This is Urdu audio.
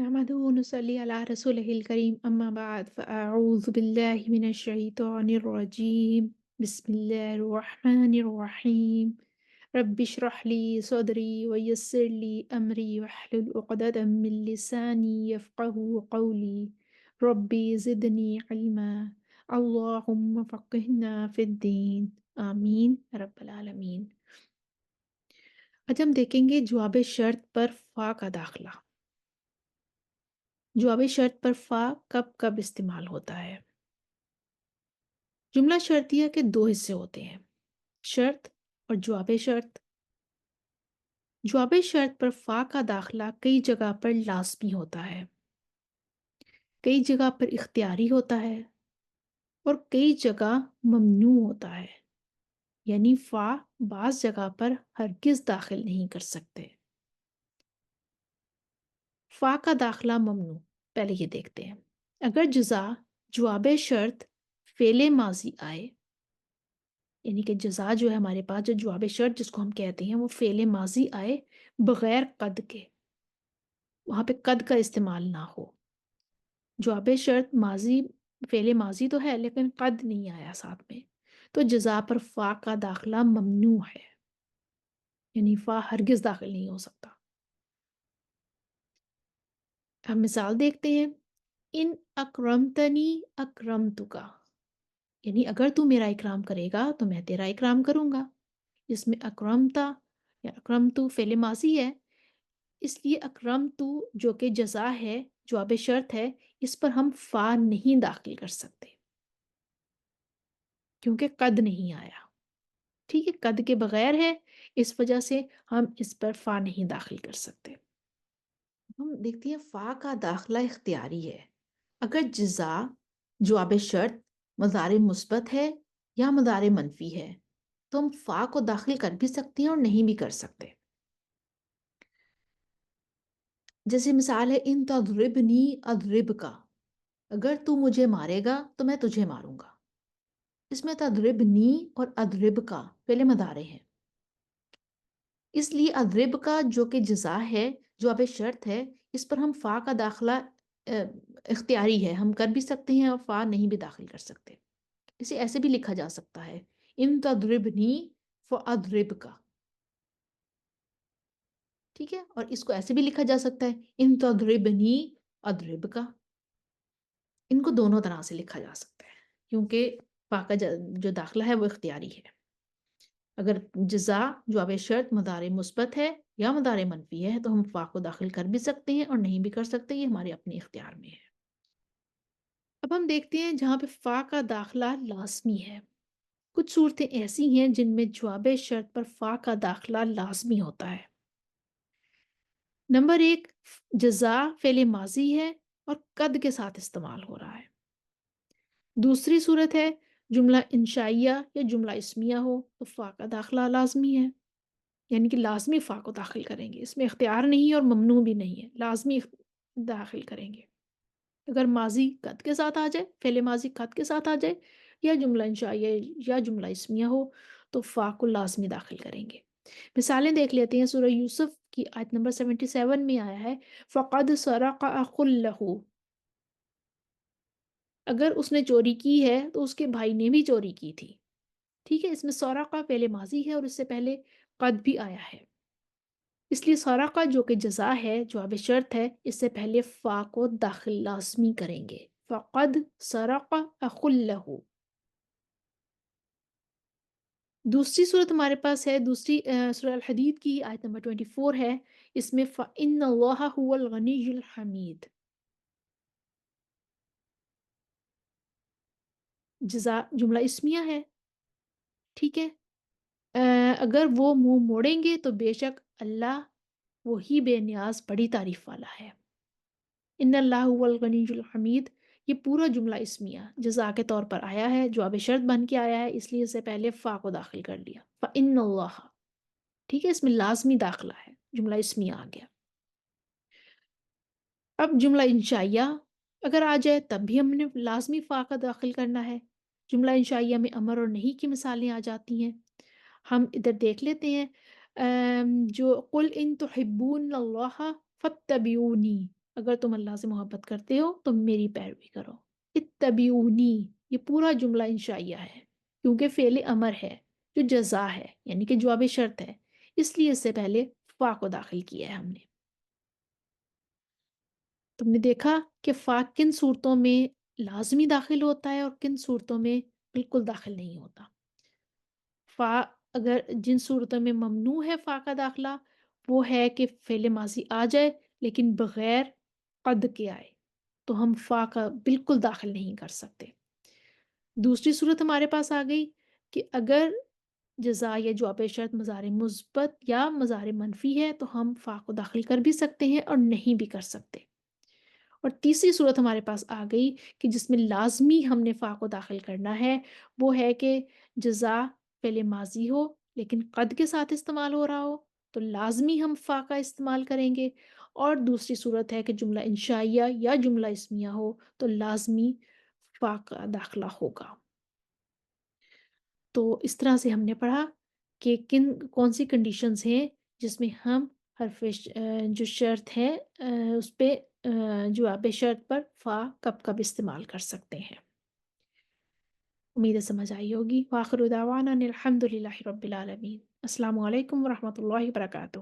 نحمده ونصلي على رسوله الكريم أما بعد فأعوذ بالله من الشيطان الرجيم بسم الله الرحمن الرحيم رب اشرح لي صدري ويسر لي أمري واحلل عقدة من لساني يفقه قولي ربي زدني علما اللهم فقهنا في الدين آمین رب العالمین۔ آج ہم دیکھیں گے جواب شرط پر فا کا داخلہ۔ جواب شرط پر فا کب کب استعمال ہوتا ہے؟ جملہ شرطیہ کے دو حصے ہوتے ہیں، شرط اور جواب شرط۔ جواب شرط پر فا کا داخلہ کئی جگہ پر لازمی ہوتا ہے، کئی جگہ پر اختیاری ہوتا ہے اور کئی جگہ ممنوع ہوتا ہے، یعنی فا بعض جگہ پر ہرگز داخل نہیں کر سکتے۔ فا کا داخلہ ممنوع، پہلے یہ دیکھتے ہیں۔ اگر جزا جواب شرط فعل ماضی آئے، یعنی کہ جزا جو ہے ہمارے پاس، جو جواب شرط جس کو ہم کہتے ہیں، وہ فعل ماضی آئے بغیر قد کے، وہاں پہ قد کا استعمال نہ ہو۔ جواب شرط ماضی، فعل ماضی تو ہے لیکن قد نہیں آیا ساتھ میں، تو جزا پر فا کا داخلہ ممنوع ہے، یعنی فا ہرگز داخل نہیں ہو سکتا۔ ہم مثال دیکھتے ہیں، ان اکرمتنی اکرمتکا، یعنی اگر تو میرا اکرام کرے گا تو میں تیرا اکرام کروں گا۔ اس میں اکرمتا یا اکرمتو فعل ماضی ہے، اس لیے اکرمتو جو کہ جزا ہے، جواب شرط ہے، اس پر ہم فا نہیں داخل کر سکتے کیونکہ قد نہیں آیا۔ ٹھیک ہے، قد کے بغیر ہے، اس وجہ سے ہم اس پر فا نہیں داخل کر سکتے۔ ہم دیکھتے ہیں فا کا داخلہ اختیاری ہے۔ اگر جزا جواب شرط مضارع مثبت ہے یا مضارع منفی ہے تو ہم فا کو داخل کر بھی سکتے ہیں اور نہیں بھی کر سکتے۔ جیسے مثال ہے، ان تضربنی اضربکا، اگر تو مجھے مارے گا تو میں تجھے ماروں گا۔ اس میں تضربنی اور اضربکا فعل مضارع ہیں، اس لیے اضربکا جو کہ جزا ہے، جواب شرط ہے، اس پر ہم فا کا داخلہ اختیاری ہے، ہم کر بھی سکتے ہیں اور فا نہیں بھی داخل کر سکتے۔ اسے ایسے بھی لکھا جا سکتا ہے، ان تضربنی فاضربکا، ٹھیک ہے، اور اس کو ایسے بھی لکھا جا سکتا ہے، ان تضربنی اضربکا۔ ان کو دونوں طرح سے لکھا جا سکتا ہے کیونکہ فا کا جو داخلہ ہے وہ اختیاری ہے۔ اگر جزا جواب شرط مضارع مثبت ہے یا مضارع منفی ہے تو ہم فا کو داخل کر بھی سکتے ہیں اور نہیں بھی کر سکتے، یہ ہمارے اپنے اختیار میں ہے۔ اب ہم دیکھتے ہیں جہاں پہ فا کا داخلہ لازمی ہے۔ کچھ صورتیں ایسی ہیں جن میں جواب شرط پر فا کا داخلہ لازمی ہوتا ہے۔ نمبر 1، جزا فعل ماضی ہے اور قد کے ساتھ استعمال ہو رہا ہے۔ دوسری صورت ہے جملہ انشائیہ یا جملہ اسمیہ ہو تو فا کا داخلہ لازمی ہے، یعنی کہ لازمی فا کو داخل کریں گے، اس میں اختیار نہیں اور ممنوع بھی نہیں ہے، لازمی داخل کریں گے۔ اگر ماضی قد کے ساتھ آ جائے، فعل ماضی قد کے ساتھ آ جائے یا جملہ انشائیہ یا جملہ اسمیہ ہو تو فا کو لازمی داخل کریں گے۔ مثالیں دیکھ لیتے ہیں، سورہ یوسف کی آیت نمبر 77 میں آیا ہے فَقَدْ سَرَقَ أَخٌ لَهُ، اگر اس نے چوری کی ہے تو اس کے بھائی نے بھی چوری کی تھی۔ ٹھیک ہے، اس میں سَرَقَ فعل ماضی ہے اور اس سے پہلے قد بھی آیا ہے، اس لیے سَرَقَ جو کہ جزا ہے، جواب شرط ہے، اس سے پہلے فا کو داخل لازمی کریں گے، فَقَدْ سَرَقَ أَخٌ لَهُ۔ دوسری صورت ہمارے پاس ہے، دوسری سورہ الحدید کی آیت نمبر 24 ہے، اس میں فَإِنَّ اللَّهَ هُوَ الْغَنِيُّ الْحَمِيدُ، جزا جملہ اسمیہ ہے، ٹھیک ہے، اگر وہ منہ موڑیں گے تو بے شک اللہ وہی بے نیاز بڑی تعریف والا ہے۔ ان اللہ هو الغنی الحمید، یہ پورا جملہ اسمیہ جزا کے طور پر آیا ہے، جواب شرط بن کے آیا ہے، اس لیے اس سے پہلے فا کو داخل کر لیا، فَإِنَّ اللَّهَ، ٹھیک ہے، اس میں لازمی داخلہ ہے، جملہ اسمیہ آ گیا۔ اب جملہ انشائیہ اگر آ جائے تب بھی ہم نے لازمی فا کا داخل کرنا ہے۔ جملہ انشائیہ میں امر اور نہیں کی مثالیں آ جاتی ہیں، ہم ادھر دیکھ لیتے ہیں، جو قل ان تحبون اللہ فاتبعونی، اگر تم اللہ سے محبت کرتے ہو تو میری پیروی کرو۔ اتبعونی، یہ پورا جملہ انشائیہ ہے کیونکہ فعل امر ہے جو جزا ہے، یعنی کہ جواب شرط ہے، اس لیے اس سے پہلے فا کو داخل کیا ہے ہم نے۔ تم نے دیکھا کہ فا کن صورتوں میں لازمی داخل ہوتا ہے اور کن صورتوں میں بالکل داخل نہیں ہوتا۔ فا اگر جن صورتوں میں ممنوع ہے فا کا داخلہ، وہ ہے کہ فعل ماضی آ جائے لیکن بغیر قد کے آئے، تو ہم فا کا بالکل داخل نہیں کر سکتے۔ دوسری صورت ہمارے پاس آ گئی کہ اگر جزا یا جواب شرط مضارع مثبت یا مضارع منفی ہے تو ہم فا کو داخل کر بھی سکتے ہیں اور نہیں بھی کر سکتے۔ اور تیسری صورت ہمارے پاس آ گئی کہ جس میں لازمی ہم نے فا کو داخل کرنا ہے، وہ ہے کہ جزا فعل ماضی ہو لیکن قد کے ساتھ استعمال ہو رہا ہو، تو لازمی ہم فا کا استعمال کریں گے۔ اور دوسری صورت ہے کہ جملہ انشائیہ یا جملہ اسمیہ ہو تو لازمی فا کا داخلہ ہوگا۔ تو اس طرح سے ہم نے پڑھا کہ کون سی کنڈیشنز ہیں جس میں ہم جو شرط ہے اس پہ جواب شرط پر فا کب کب استعمال کر سکتے ہیں۔ امید ہے سمجھ آئی ہوگی۔ وآخر دعوانا ان الحمد للہ رب العالمین۔ السلام علیکم ورحمۃ اللہ وبرکاتہ۔